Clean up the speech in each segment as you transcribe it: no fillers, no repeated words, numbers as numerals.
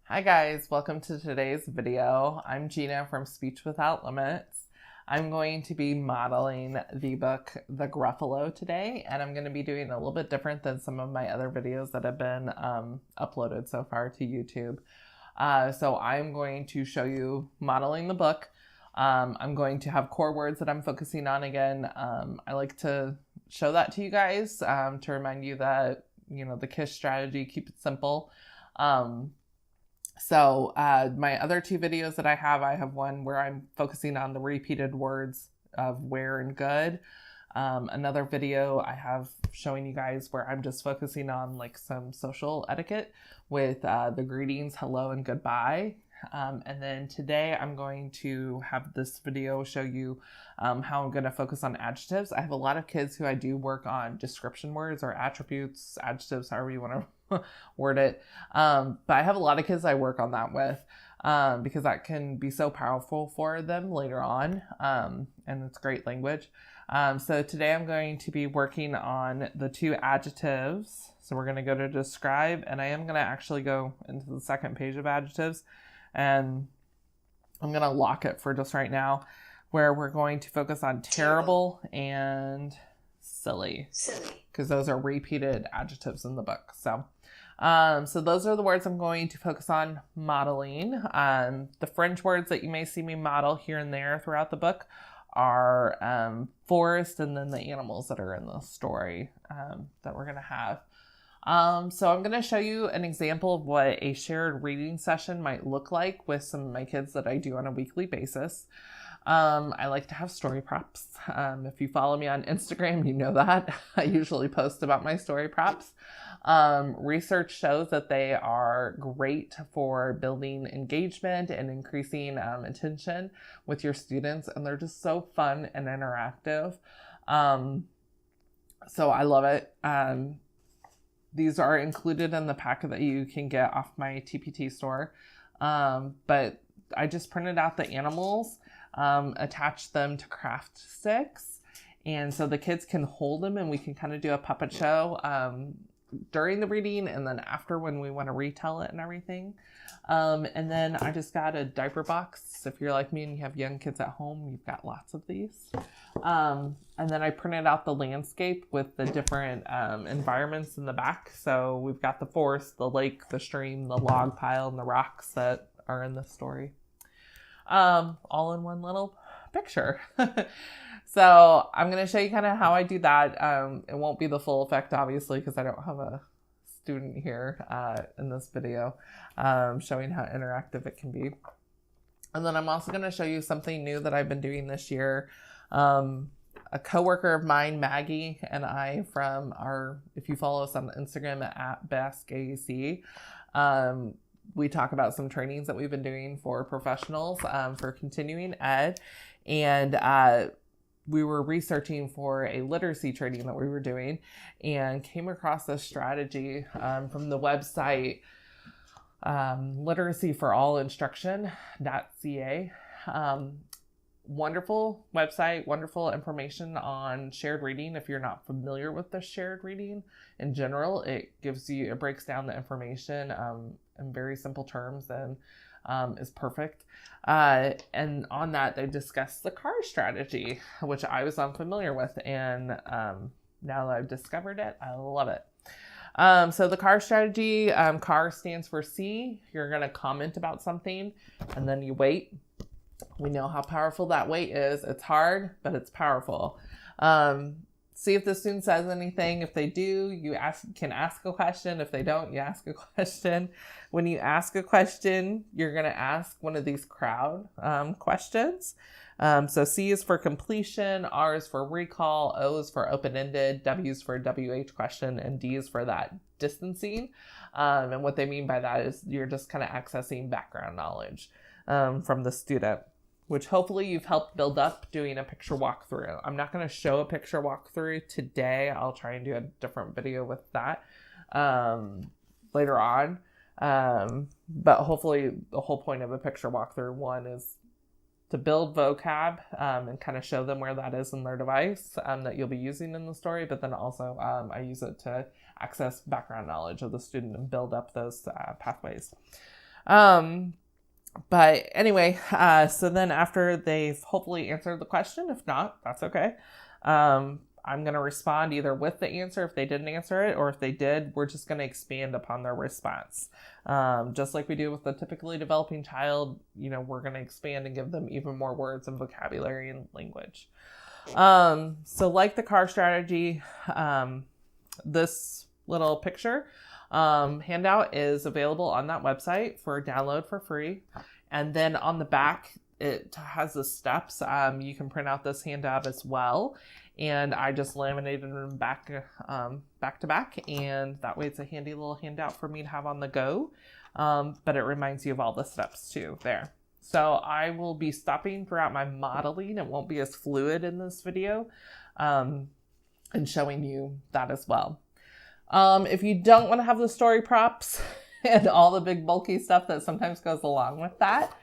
Hi guys, welcome to today's video. I'm Gina from Speech Without Limits. I'm going to be modeling the book The Gruffalo today, and I'm going to be doing a little bit different than some of my other videos that have been uploaded so far to YouTube. So I'm going to show you modeling the book. I'm going to have core words that I'm focusing on again. I like to show that to you guys to remind you that, the KISS strategy, keep it simple. So my other two videos that I have one where I'm focusing on the repeated words of where and good. Another video I have showing you guys where I'm just focusing on like some social etiquette with the greetings, hello, and goodbye. And then today I'm going to have this video show you how I'm going to focus on adjectives. I have a lot of kids who I do work on description words or attributes, adjectives, however you want to word it. But I have a lot of kids I work on that with because that can be so powerful for them later on. And it's great language. So today I'm going to be working on the two adjectives. So we're going to go to describe, and I am going to actually go into the second page of adjectives, and I'm going to lock it for just right now, where we're going to focus on terrible and silly, because those are repeated adjectives in the book. So those are the words I'm going to focus on modeling. The French words that you may see me model here and there throughout the book are forest, and then the animals that are in the story that we're going to have. So I'm going to show you an example of what a shared reading session might look like with some of my kids that I do on a weekly basis. I like to have story props. If you follow me on Instagram, you know that. I usually post about my story props. Research shows that they are great for building engagement and increasing attention with your students, and they're just so fun and interactive. So I love it. These are included in the pack that you can get off my TPT store. But I just printed out the animals, attached them to craft sticks. And so the kids can hold them and we can kind of do a puppet show during the reading and then after when we want to retell it and everything. And then I just got a diaper box. If you're like me and you have young kids at home, you've got lots of these. And then I printed out the landscape with the different environments in the back. So we've got the forest, the lake, the stream, the log pile, and the rocks that are in the story. All in one little picture. So I'm going to show you kind of how I do that. It won't be the full effect, obviously, because I don't have a student here in this video showing how interactive it can be. And then I'm also going to show you something new that I've been doing this year. A coworker of mine, Maggie, and I from if you follow us on Instagram at Basque AAC, we talk about some trainings that we've been doing for professionals for continuing ed. And we were researching for a literacy training that we were doing and came across this strategy from the website literacyforalinstruction.ca. Wonderful website, wonderful information on shared reading. If you're not familiar with the shared reading in general, it breaks down the information in very simple terms and is perfect. And on that, they discuss the CAR strategy, which I was unfamiliar with. And now that I've discovered it, I love it. So the CAR strategy, CAR stands for C. You're going to comment about something and then you wait. We know how powerful that wait is. It's hard, but it's powerful. See if the student says anything. If they do, you can ask a question. If they don't, you ask a question. When you ask a question, you're going to ask one of these crowd questions. So C is for completion, R is for recall, O is for open-ended, W is for WH question, and D is for that distancing. And what they mean by that is you're just kind of accessing background knowledge from the student, which hopefully you've helped build up doing a picture walkthrough. I'm not going to show a picture walkthrough today. I'll try and do a different video with that later on. But hopefully the whole point of a picture walkthrough, one, is to build vocab and kind of show them where that is in their device that you'll be using in the story. But then also I use it to access background knowledge of the student and build up those pathways. But anyway, so then after they've hopefully answered the question, if not, that's okay. I'm going to respond either with the answer if they didn't answer it, or if they did, we're just going to expand upon their response. Just like we do with the typically developing child, we're going to expand and give them even more words and vocabulary and language. So like the car strategy, this little picture handout is available on that website for download for free. And then on the back, it has the steps. You can print out this handout as well. And I just laminated them back to back. And that way it's a handy little handout for me to have on the go. But it reminds you of all the steps too there. So I will be stopping throughout my modeling. It won't be as fluid in this video, and showing you that as well. If you don't want to have the story props and all the big bulky stuff that sometimes goes along with that,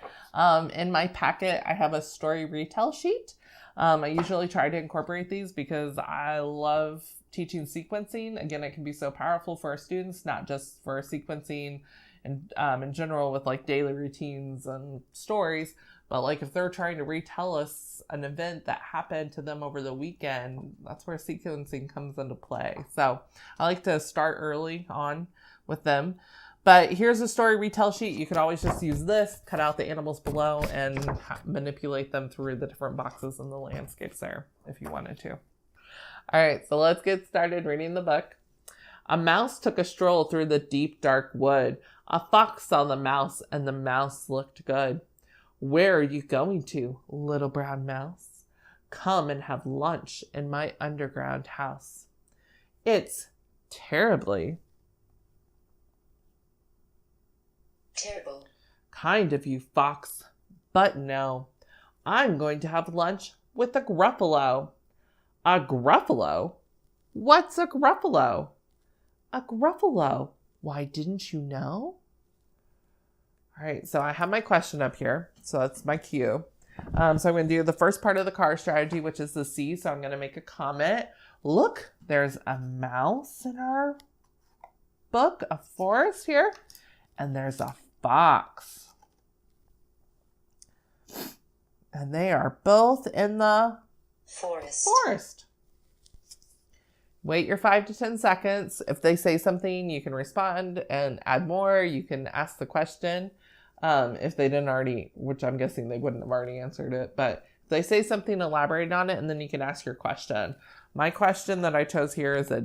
in my packet, I have a story retell sheet. I usually try to incorporate these because I love teaching sequencing. Again, it can be so powerful for our students, not just for sequencing and in general with like daily routines and stories, but like if they're trying to retell us an event that happened to them over the weekend, that's where sequencing comes into play. So I like to start early on with them. But here's a story retell sheet. You could always just use this, cut out the animals below, and manipulate them through the different boxes and the landscapes there if you wanted to. All right, so let's get started reading the book. A mouse took a stroll through the deep, dark wood. A fox saw the mouse, and the mouse looked good. Where are you going to, little brown mouse? Come and have lunch in my underground house. It's terrible kind of you, fox. But no, I'm going to have lunch with a Gruffalo. A Gruffalo? What's a Gruffalo? A Gruffalo. Why didn't you know? All right, so I have my question up here. So that's my cue. So I'm going to do the first part of the car strategy, which is the C. So I'm going to make a comment. Look, there's a mouse in our book, a forest here, and there's a fox. And they are both in the forest. Wait your 5 to 10 seconds. If they say something, you can respond and add more. You can ask the question. If they didn't already, which I'm guessing they wouldn't have already answered it, but if they say something, elaborate on it, and then you can ask your question. My question that I chose here is a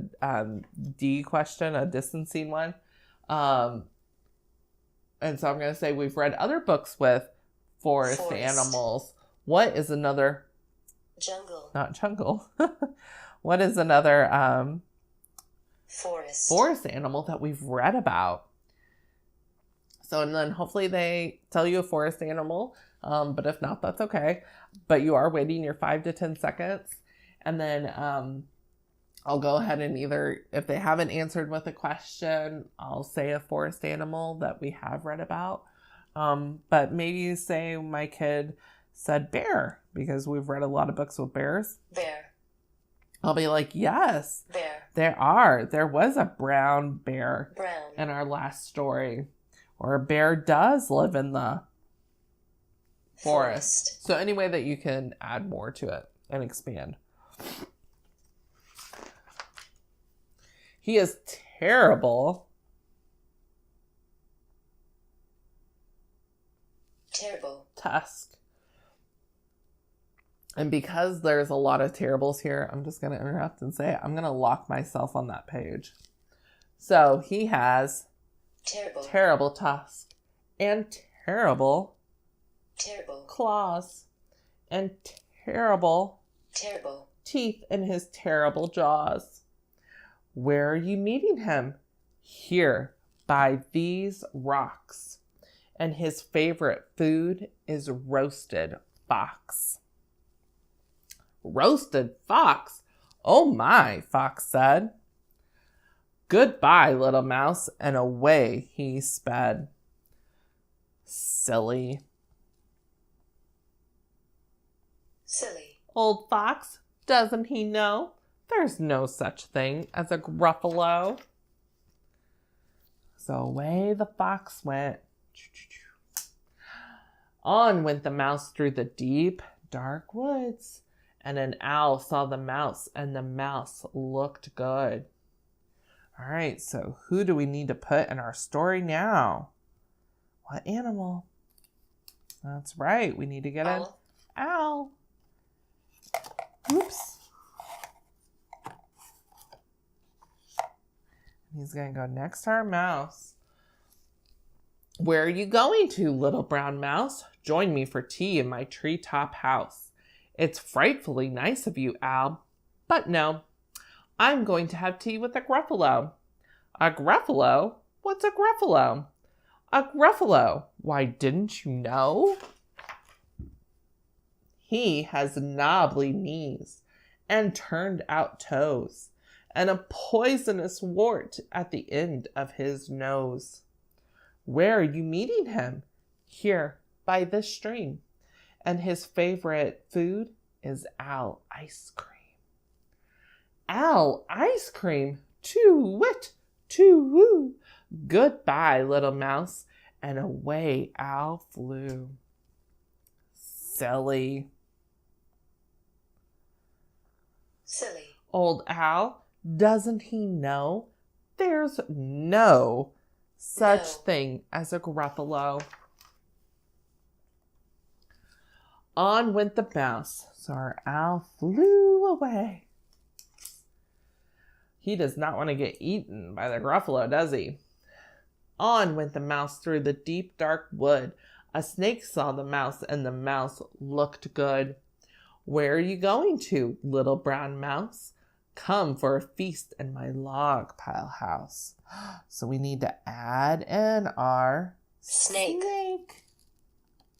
D question, a distancing one. And so I'm going to say we've read other books with forest animals. What is another? Jungle. Not jungle. What is another forest animal that we've read about? So, and then hopefully they tell you a forest animal, but if not, that's okay. But you are waiting your 5 to 10 seconds. And then I'll go ahead and either, if they haven't answered with a question, I'll say a forest animal that we have read about. But maybe you say my kid said bear, because we've read a lot of books with bears. Bear. I'll be like, yes, bear. There was a brown bear in our last story. Or a bear does live in the forest. So any way that you can add more to it and expand. He is terrible. Tusk. And because there's a lot of terribles here, I'm just going to interrupt and say I'm going to lock myself on that page. So he has terrible tusk and terrible claws and terrible teeth in his terrible jaws. Where are you meeting him? Here, by these rocks. And his favorite food is roasted fox. Roasted fox? Oh my, Fox said. Goodbye, little mouse, and away he sped. Silly. Old fox, doesn't he know? There's no such thing as a Gruffalo. So away the fox went, On went the mouse through the deep, dark woods, and an owl saw the mouse, and the mouse looked good. All right, so who do we need to put in our story now? What animal? That's right, we need to get an owl. Oops. He's going to go next to our mouse. Where are you going to, little brown mouse? Join me for tea in my treetop house. It's frightfully nice of you, owl. But no, I'm going to have tea with a Gruffalo. A Gruffalo? What's a Gruffalo? A Gruffalo. Why, didn't you know? He has knobbly knees and turned out toes and a poisonous wart at the end of his nose. Where are you meeting him? Here, by this stream. And his favorite food is owl ice cream. Owl ice cream? Too-wit, too-woo. Goodbye, little mouse. And away owl flew. Silly. Silly. Old owl, doesn't he know there's no such thing as a Gruffalo? On went the mouse, so our owl flew away. He does not want to get eaten by the Gruffalo, does he? On went the mouse through the deep, dark wood. A snake saw the mouse, and the mouse looked good. Where are you going to, little brown mouse? Come for a feast in my log pile house. So we need to add in our snake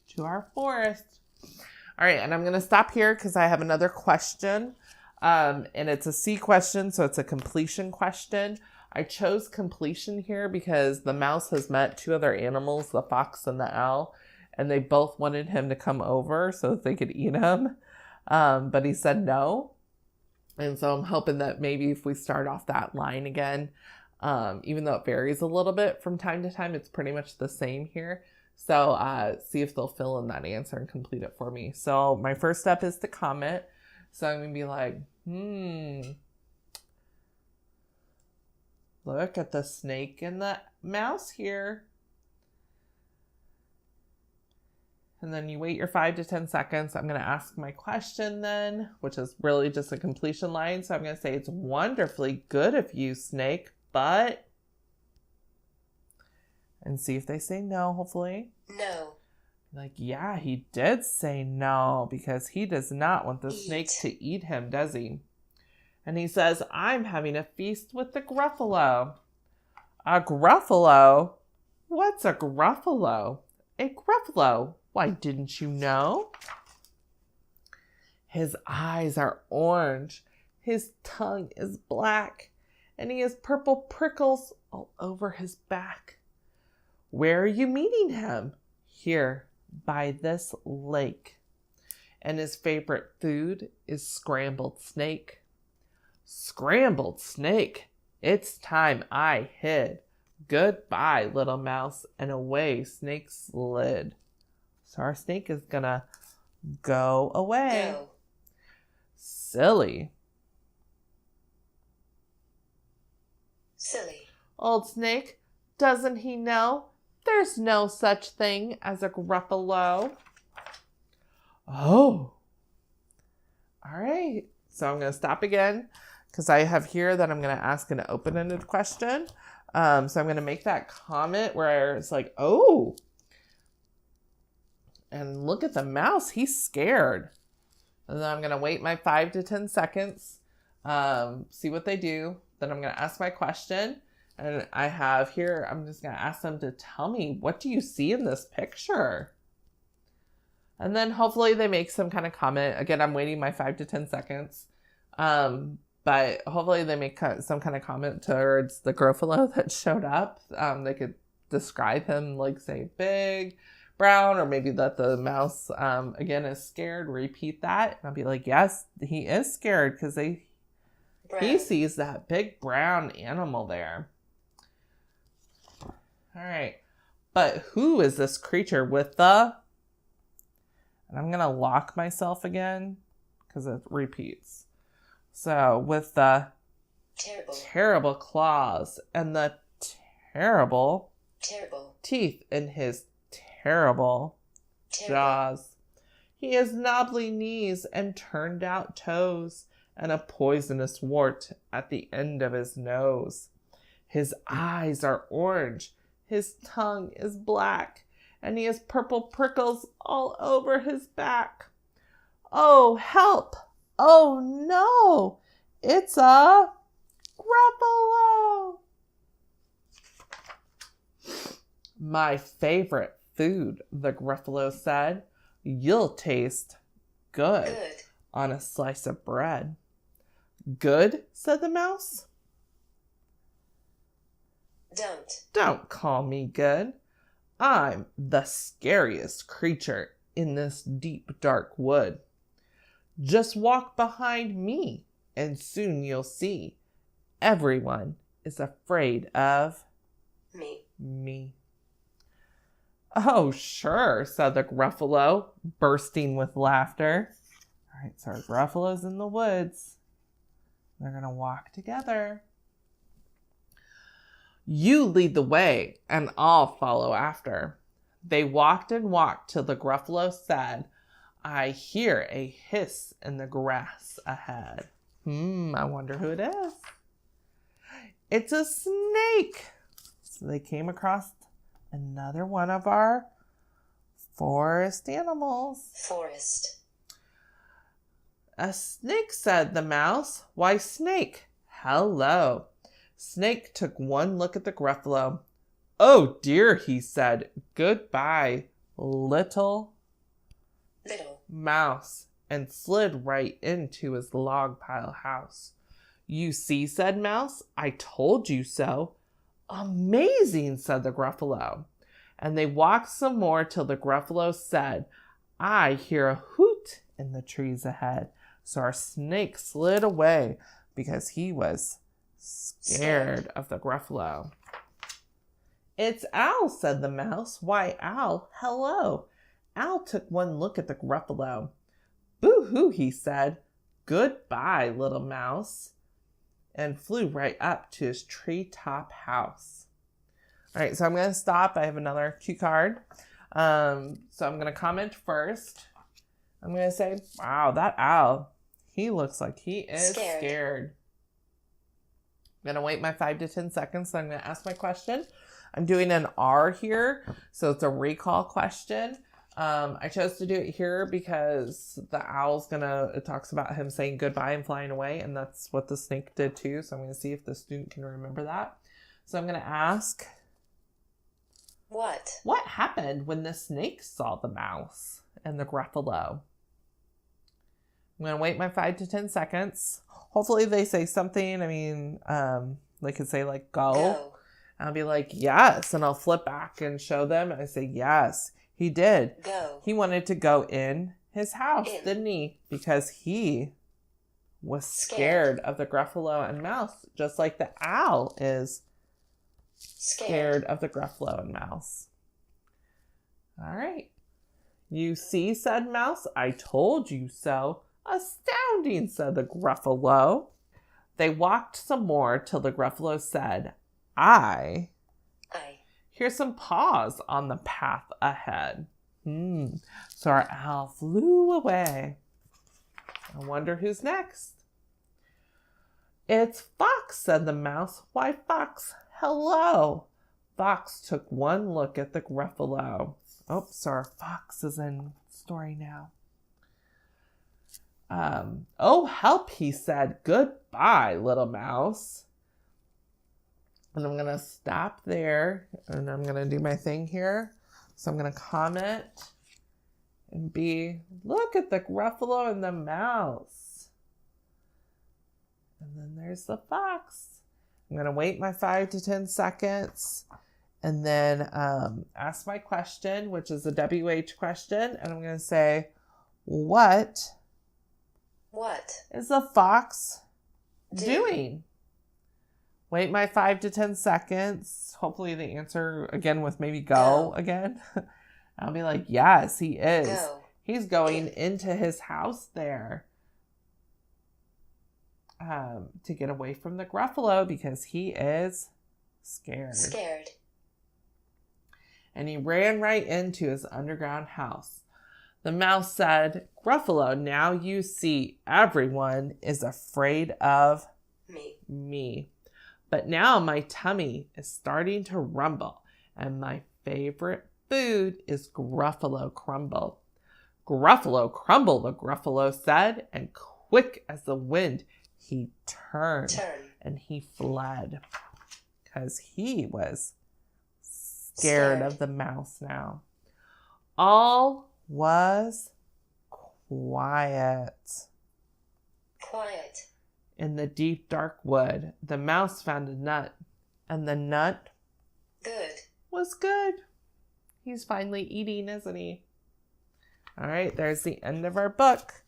to our forest. All right, and I'm going to stop here because I have another question. And it's a C question, so it's a completion question. I chose completion here because the mouse has met two other animals, the fox and the owl, and they both wanted him to come over so that they could eat him. But he said no. And so I'm hoping that maybe if we start off that line again, even though it varies a little bit from time to time, it's pretty much the same here. So see if they'll fill in that answer and complete it for me. So my first step is to comment. So I'm going to be like, look at the snake and the mouse here. And then you wait your 5 to 10 seconds. I'm going to ask my question then, which is really just a completion line. So I'm going to say, it's wonderfully good of you, snake, but... And see if they say no, hopefully. No. Like, yeah, he did say no, because he does not want the snake to eat him, does he? And he says, I'm having a feast with the Gruffalo. A Gruffalo? What's a Gruffalo? A Gruffalo? Why, didn't you know? His eyes are orange. His tongue is black. And he has purple prickles all over his back. Where are you meeting him? Here, by this lake. And his favorite food is scrambled snake. Scrambled snake. It's time I hid. Goodbye, little mouse. And away snake slid. So our snake is gonna go away. No. Silly. Silly. Old snake, doesn't he know there's no such thing as a Gruffalo? Oh. All right. So I'm going to stop again because I have here that I'm going to ask an open-ended question. So I'm going to make that comment where it's like, oh. And look at the mouse. He's scared. And then I'm going to wait my 5 to 10 seconds, see what they do. Then I'm going to ask my question. And I have here, I'm just going to ask them to tell me, what do you see in this picture? And then hopefully they make some kind of comment. Again, I'm waiting my 5 to 10 seconds. But hopefully they make some kind of comment towards the Gruffalo that showed up. They could describe him like, say, big, brown, or maybe that the mouse, again, is scared. Repeat that. And I'll be like, yes, he is scared because he sees that big brown animal there. All right. But who is this creature with the... And I'm going to lock myself again because it repeats. So with the terrible claws and the terrible teeth in his terrible jaws. He has knobbly knees and turned out toes and a poisonous wart at the end of his nose. His eyes are orange, his tongue is black, and he has purple prickles all over his back. Oh, help! Oh, no! It's a Gruffalo! My favorite food, the Gruffalo said. You'll taste good on a slice of bread. Good, said the mouse. Don't call me good. I'm the scariest creature in this deep, dark wood. Just walk behind me, and soon you'll see everyone is afraid of me. Oh, sure, said the Gruffalo, bursting with laughter. All right, so our Gruffalo's in the woods. They're going to walk together. You lead the way, and I'll follow after. They walked and walked till the Gruffalo said, I hear a hiss in the grass ahead. I wonder who it is. It's a snake. So they came across another one of our forest animals. A snake, said the mouse. Why, snake, hello. Snake took one look at the Gruffalo. Oh dear, he said. Goodbye, little mouse, and slid right into his log pile house. You see, said Mouse, I told you so. Amazing, said the Gruffalo. And they walked some more till the Gruffalo said, I hear a hoot in the trees ahead. So our snake slid away because he was scared of the Gruffalo. It's Owl, said the Mouse. Why, Owl, hello. Owl took one look at the Gruffalo. Boo-hoo, he said. Goodbye, little mouse. And flew right up to his treetop house. All right, so I'm going to stop. I have another cue card. So I'm going to comment first. I'm going to say, wow, that owl, he looks like he is scared. I'm going to wait my 5 to 10 seconds. So I'm going to ask my question. I'm doing an R here, so it's a recall question. I chose to do it here because the owl's it talks about him saying goodbye and flying away, and that's what the snake did too. So I'm going to see if the student can remember that. So I'm going to ask, What happened when the snake saw the mouse and the Gruffalo? I'm going to wait my 5 to 10 seconds. Hopefully they say something. I mean, they could say like, go. I'll be like, yes. And I'll flip back and show them. And I say, yes, he did. Go. He wanted to go in his house, didn't he? Because he was scared of the Gruffalo and mouse, just like the owl is scared of the Gruffalo and mouse. All right. You see, said Mouse, I told you so. Astounding, said the Gruffalo. They walked some more till the Gruffalo said, I hear some paws on the path ahead. So our owl flew away. I wonder who's next. It's Fox, said the Mouse. Why, Fox, hello. Fox took one look at the Gruffalo. Oh, so our Fox is in story now. Oh, help, he said. Goodbye, little mouse. And I'm going to stop there, and I'm going to do my thing here. So I'm going to comment and look at the Gruffalo and the mouse. And then there's the fox. I'm going to wait my 5 to 10 seconds and then ask my question, which is a WH question. And I'm going to say, what is the fox doing? Wait my 5 to 10 seconds. Hopefully the answer again with maybe go again. I'll be like, yes, he is. Go. He's going into his house there to get away from the Gruffalo because he is scared. Scared. And he ran right into his underground house. The mouse said, Gruffalo, now you see everyone is afraid of me. But now my tummy is starting to rumble, and my favorite food is Gruffalo crumble. Gruffalo crumble, the Gruffalo said, and quick as the wind, he turned and he fled because he was scared of the mouse now. All was quiet. Quiet. In the deep dark wood, the mouse found a nut, and the nut was good. He's finally eating, isn't he? All right, there's the end of our book.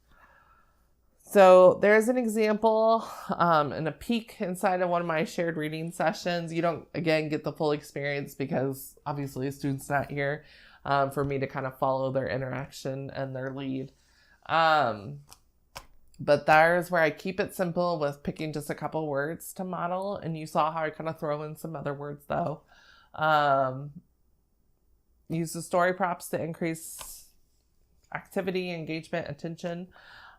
So there's an example and a peek inside of one of my shared reading sessions. You don't, again, get the full experience because obviously the student's not here for me to kind of follow their interaction and their lead. But there's where I keep it simple with picking just a couple words to model. And you saw how I kind of throw in some other words though. Use the story props to increase activity, engagement, attention.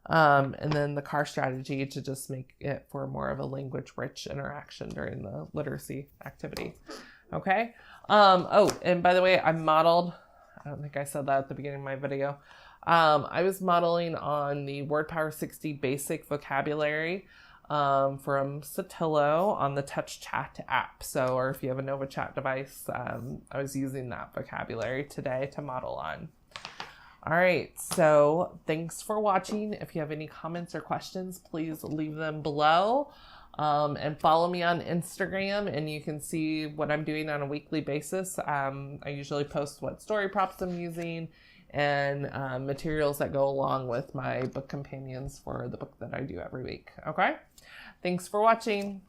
And then the car strategy to just make it for more of a language-rich interaction during the literacy activity. Okay. Oh, and by the way, I modeled, I don't think I said that at the beginning of my video. I was modeling on the WordPower 60 basic vocabulary from Saltillo on the TouchChat app. So, or if you have a Nova Chat device, I was using that vocabulary today to model on. All right, so thanks for watching. If you have any comments or questions, please leave them below. And follow me on Instagram, and you can see what I'm doing on a weekly basis. I usually post what story props I'm using and materials that go along with my book companions for the book that I do every week. Okay, thanks for watching.